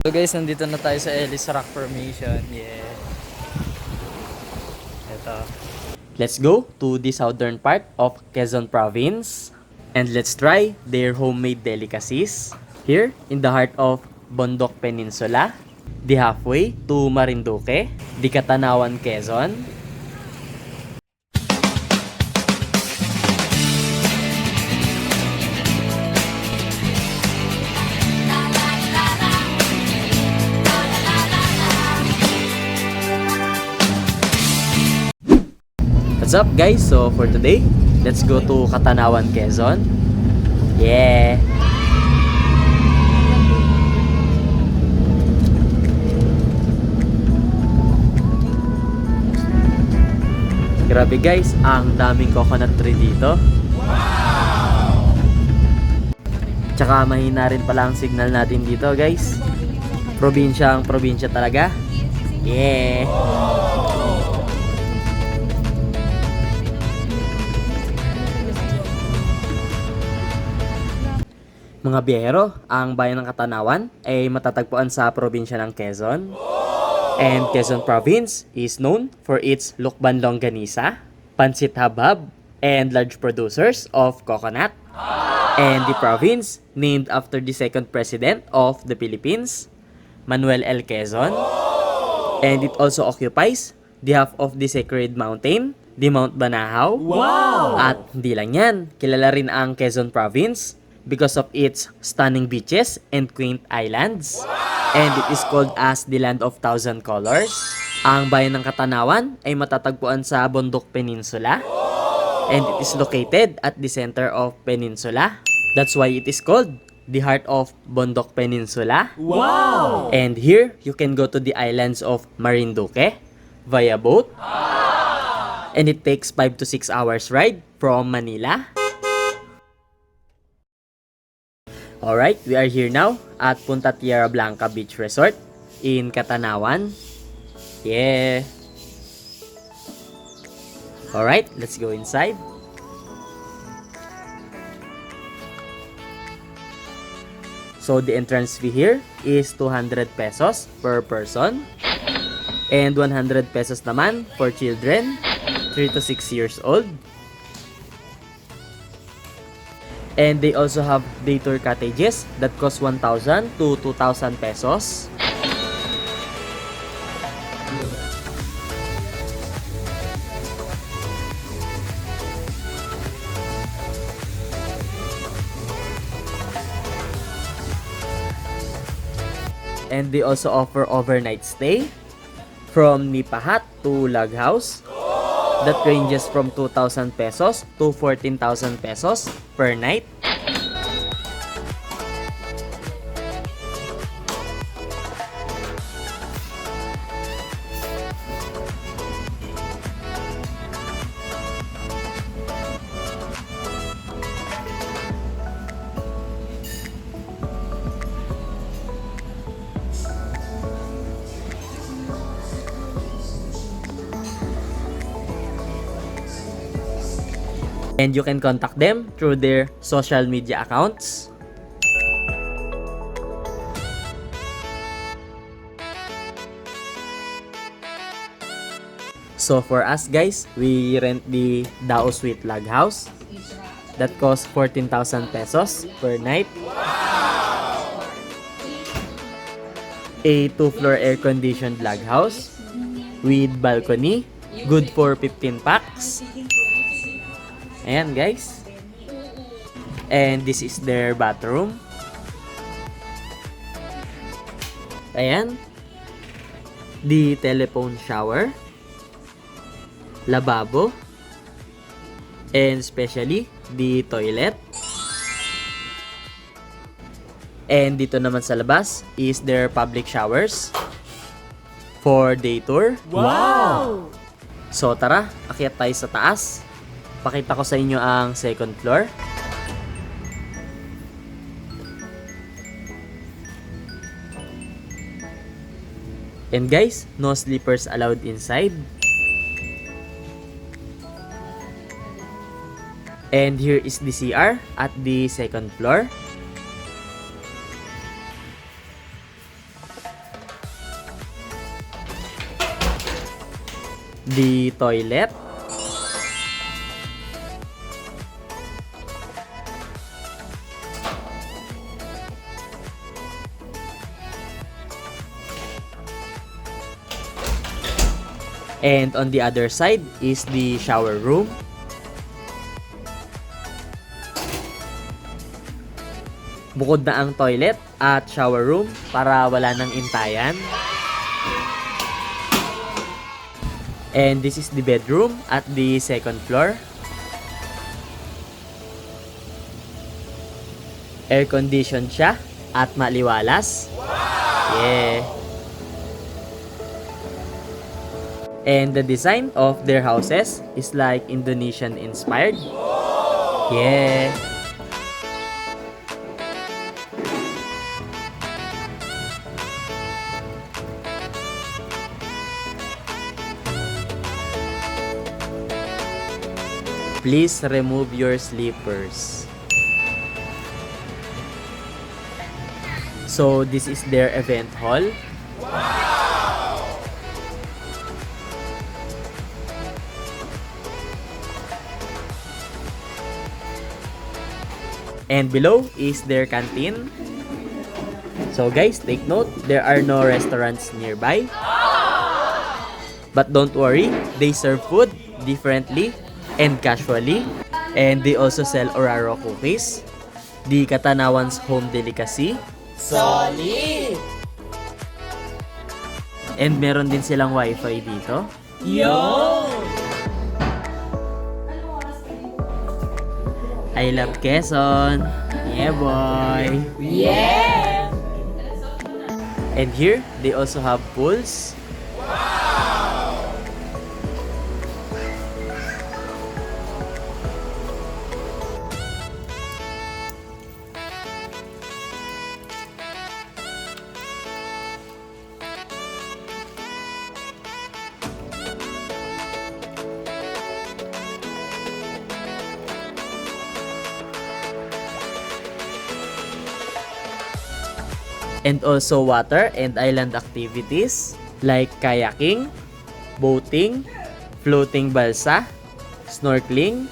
So guys, nandito na tayo sa Ellis Rock Formation. Yeah. Ito. Let's go to the southern part of Quezon Province and let's try their homemade delicacies here in the heart of Bondok Peninsula, the halfway to Marinduque, the Katanawan, Quezon. What's up guys? So for today, let's go to Katanawan, Quezon. Yeah. Grabe guys, ang daming coconut tree dito. Wow! Tsaka mahina rin pala ang signal natin dito guys. Probinsyang probinsya talaga. Yeah. Mga biyahero, ang bayan ng Katanawan ay matatagpuan sa probinsya ng Quezon. And Quezon Province is known for its Lukban Longganisa, Pansit Habhab, and large producers of coconut. And the province named after the second president of the Philippines, Manuel L. Quezon. And it also occupies the half of the sacred mountain, the Mount Banahaw. Wow! At hindi lang yan, kilala rin ang Quezon Province because of its stunning beaches and quaint islands. And it is called as the Land of Thousand Colors. Ang bayan ng Katanawan ay matatagpuan sa Bondok Peninsula. And it is located at the center of Peninsula. That's why it is called the heart of Bondok Peninsula. Wow! And here, you can go to the islands of Marinduque via boat. And it takes 5 to 6 hours ride from Manila. Alright, we are here now at Punta Tierra Blanca Beach Resort in Katanawan. Yeah. Alright, let's go inside. So the entrance fee here is 200 pesos per person. And 100 pesos naman for children 3 to 6 years old. And they also have day tour cottages that cost 1,000 to 2,000 pesos. And they also offer overnight stay from Nipahat to Log House. That ranges from 2,000 pesos to 14,000 pesos per night. And you can contact them through their social media accounts. So for us guys, we rent the Dao Suite Log House. That costs 14,000 pesos per night. A 2-floor air-conditioned log house with balcony, good for 15 packs. Ayan guys. And this is their bathroom. Ayan. The telephone shower. Lababo. And especially the toilet. And dito naman sa labas is their public showers for day tour. Wow! So tara, akyat tayo sa taas. Pakita ko sa inyo ang second floor. And guys, no sleepers allowed inside. And here is the CR at the second floor. the toilet, and on the other side is the shower room. Bukod na ang toilet at shower room para wala nang intayan. And this is the bedroom at the second floor. Air conditioned siya at maliwalas. Yeah. And the design of their houses is like Indonesian inspired. Yeah. Please remove your slippers. So this is their event hall. And below is their canteen. So guys, take note, there are no restaurants nearby. But don't worry, they serve food differently and casually. And they also sell Oraro cookies, the Katanawan's home delicacy. Solid! And meron din silang wifi dito. Yo! I love Quezon. Yeah, boy. Yeah! And here, they also have pools. And also water and island activities like kayaking, boating, floating balsa, snorkeling,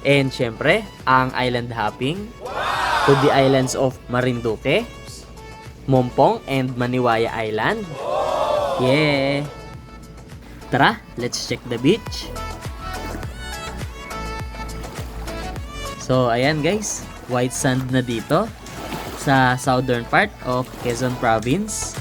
and syempre, ang island hopping to the islands of Marinduque, Mompong, and Maniwaya Island. Yeah! Tara, let's check the beach. So, ayan guys, white sand na dito sa southern part of Quezon Province.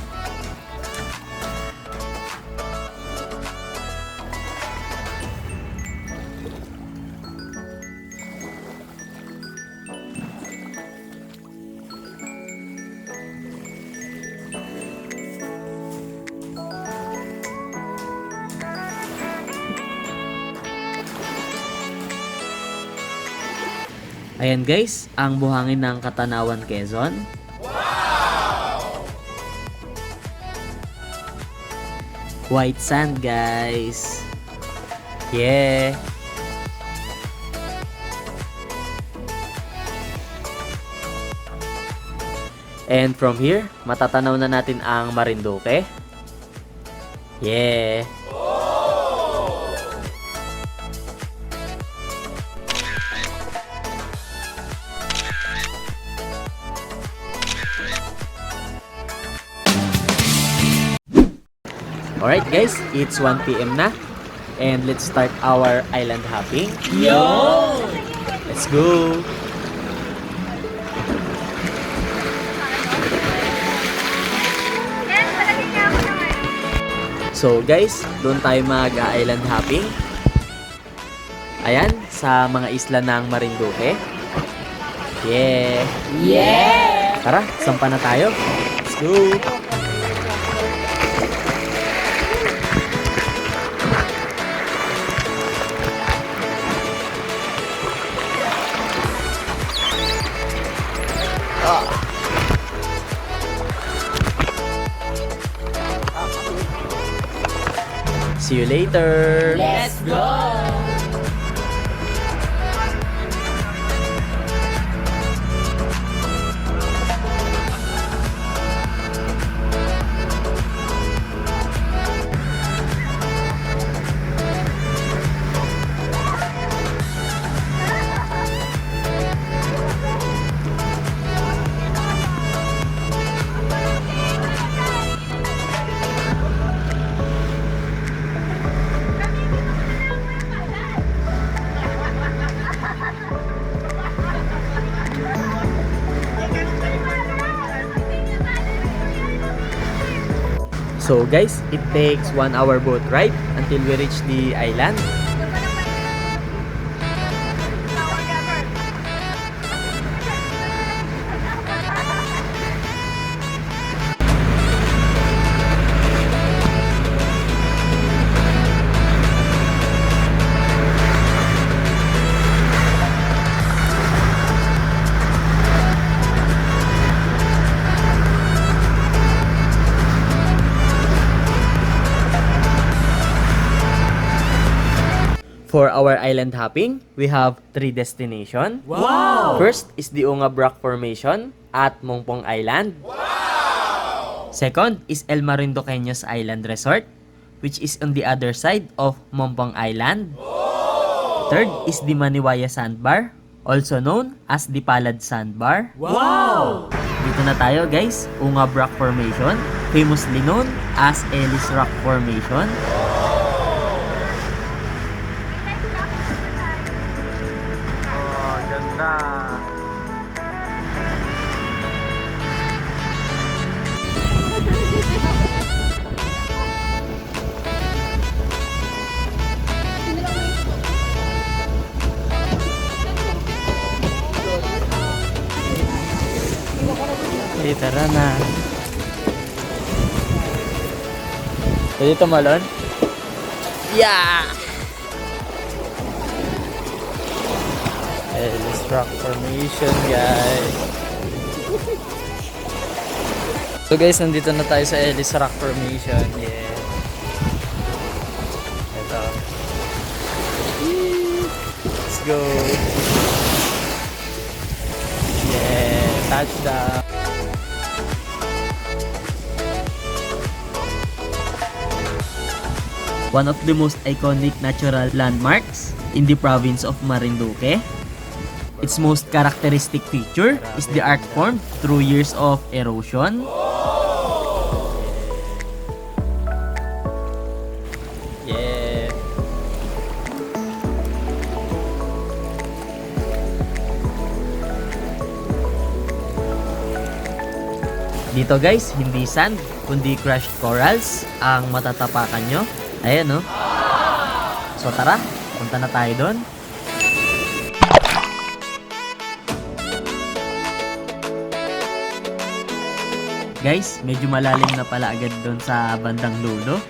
Ayan guys, ang buhangin ng Katanawan, Quezon. Wow! White sand guys. Yeah! And from here, matatanaw na natin ang Marinduque. Yeah! Alright guys, it's 1 PM na. And let's start our island hopping. Yo! Let's go! So guys, doon tayo mag-island hopping. Ayan, sa mga isla ng Marinduque. Yeah! Yeah! Tara, sampa na tayo. Let's go! See you later! Let's go! So guys, it takes 1 hour boat ride until we reach the island. For our island hopping, we have 3 destinations. Wow! First is the Ungab Rock Formation at Mongpong Island. Wow! Second is El Marinduqueños Island Resort, which is on the other side of Mongpong Island. Third is the Maniwaya Sandbar, also known as the Palad Sandbar. Wow! Dito na tayo guys, Ungab Rock Formation, famously known as Ellis Rock Formation. Tara na. Pwede tumalon? Yeah! Ellis Rock Formation, guys. So guys, nandito na tayo sa Ellis Rock Formation. Yeah. Ito. Let's go. Yeah, touchdown. One of the most iconic natural landmarks in the province of Marinduque. Its most characteristic feature is the arc formed through years of erosion. Yeah. Dito guys, hindi sand, kundi crushed corals ang matatapakan nyo. Ayan, no? So tara, punta na tayo doon. Guys, medyo malalim na pala agad doon sa bandang dulo.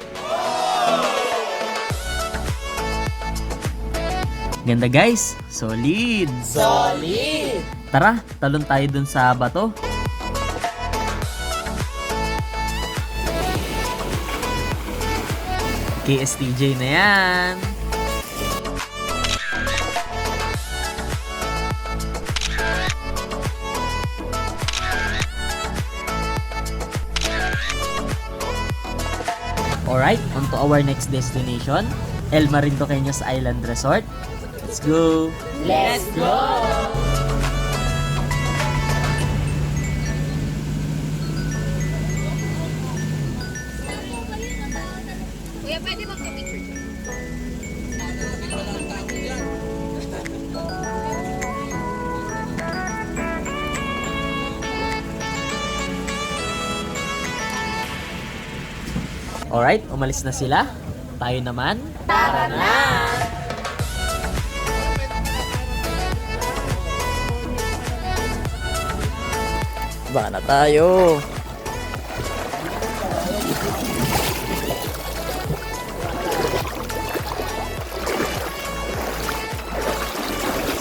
Ganda guys, solid! Solid! Tara, talon tayo doon sa bato. KSTJ na yan. Alright, on to our next destination, El Marinduqueños Island Resort. Let's go! Let's go! Kuya, pwede magka-picture dyan? Alright, umalis na sila. Tayo naman. Tara na! Baka na tayo.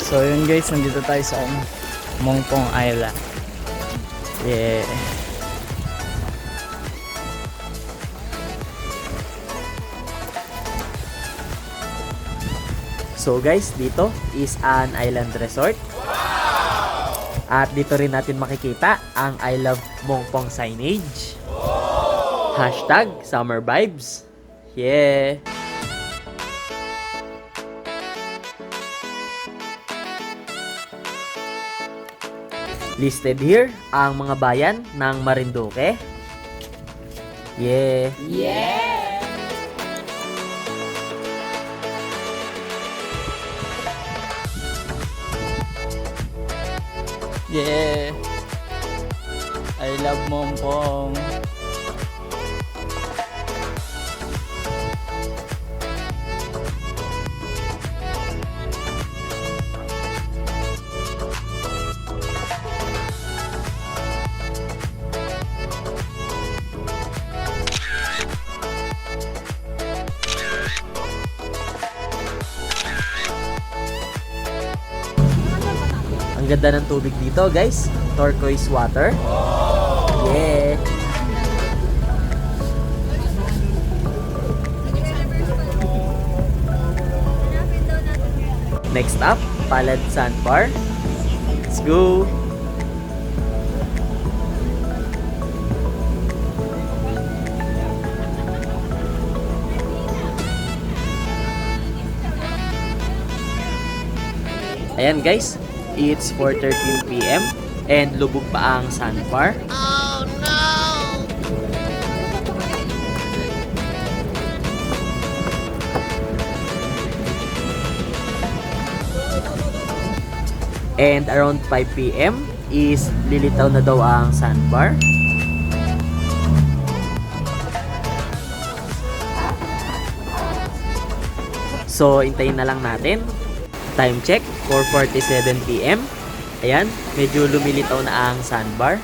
So yun guys, nandito tayo sa Mongpong Island. Yeah. So guys, dito is an island resort. At dito rin natin makikita ang I Love Mongpong signage. Hashtag Summer Vibes. Yeah. Listed here ang mga bayan ng Marinduque. Yeah. Yeah! Yeah. I love Mongpong. Ang ganda ng tubig dito, guys. Turquoise water. Yeah. Next up, Palad Sandbar. Let's go. Ayan guys, it's 4:13 PM and lubog pa ang sandbar. And around 5 PM is lilitaw na daw ang sandbar. So, hintayin na lang natin. Time check, 4:47 PM. Ayan, medyo lumilitaw na ang sandbar.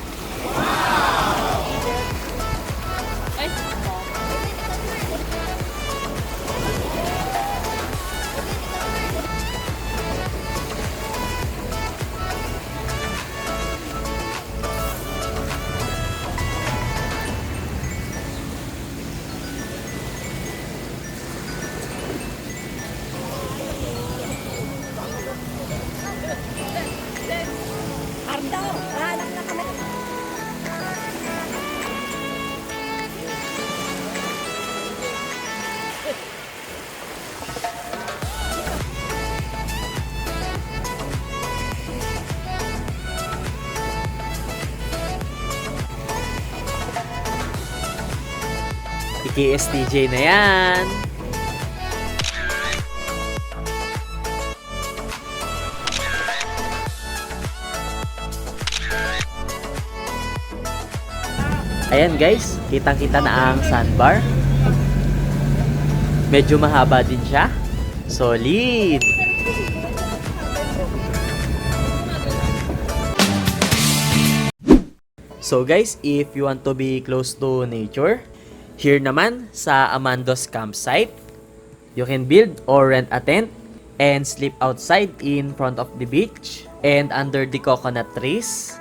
KSTJ na yan. Ayan guys, kitang-kita na ang sandbar. Medyo mahaba din siya. Solid! So guys, if you want to be close to nature, here naman sa Amandos campsite, you can build or rent a tent and sleep outside in front of the beach and under the coconut trees.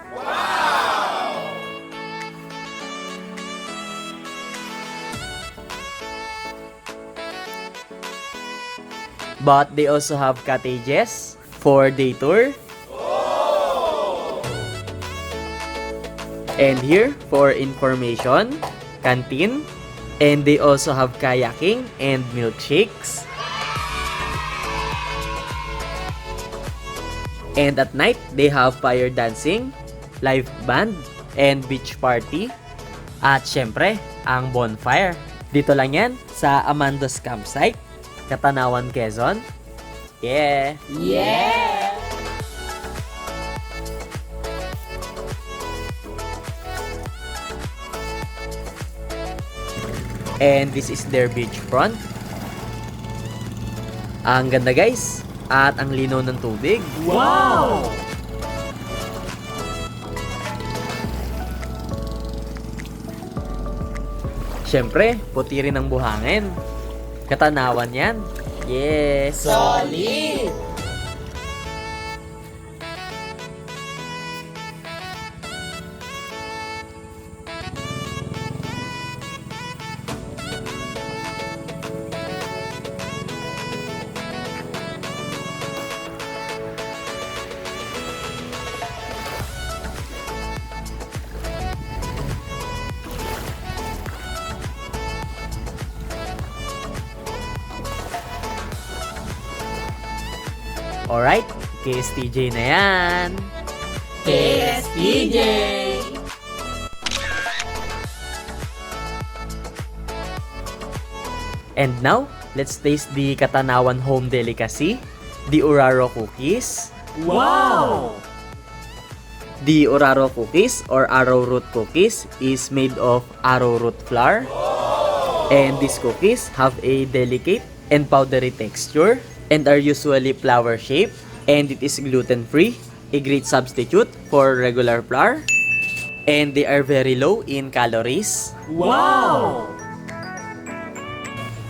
But they also have cottages for day tour. And here, for information, canteen. And they also have kayaking and milkshakes. And at night, they have fire dancing, live band, and beach party. At syempre, ang bonfire. Dito lang yan sa Amandos Campsite, Catanawan, Quezon. Yeah! Yeah! And this is their beach front. Ang ganda guys. At ang linaw ng tubig. Wow! Siyempre, puti rin ang buhangin. Katanawan yan. Yes! Solid! Alright, KSTJ na yan. KSTJ! And now, let's taste the Catanawan home delicacy, the Oraro cookies. Wow! The Oraro cookies or arrowroot cookies is made of arrowroot flour. And these cookies have a delicate and powdery texture and are usually flower shaped, and it is gluten-free, a great substitute for regular flour, and they are very low in calories. Wow!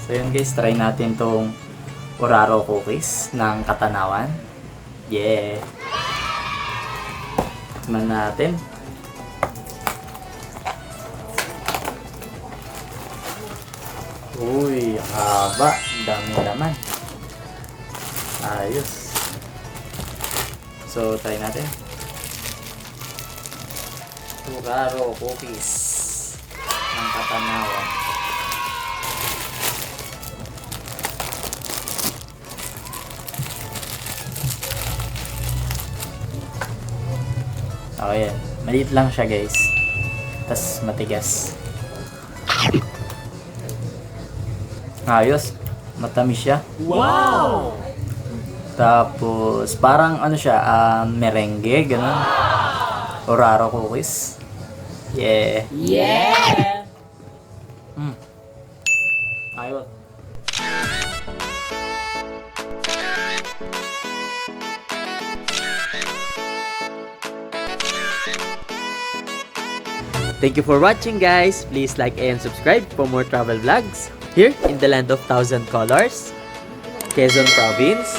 So yun guys, try natin tong Oraro cookies ng Catanawan. Yeah! Tikman natin. Uy, haba. Dami laman. Ayos. So, try natin. Turaro cookies ng Katanawan. Okay, yan. Maliit lang siya, guys. Tas matigas. Ayos. Matamis siya. Wow! Tapos, parang ano siya, merengue, gano'n. Oraro cookies. Yeah. Yeah! Ayos. Thank you for watching, guys. Please like and subscribe for more travel vlogs here in the land of thousand colors, Quezon Province.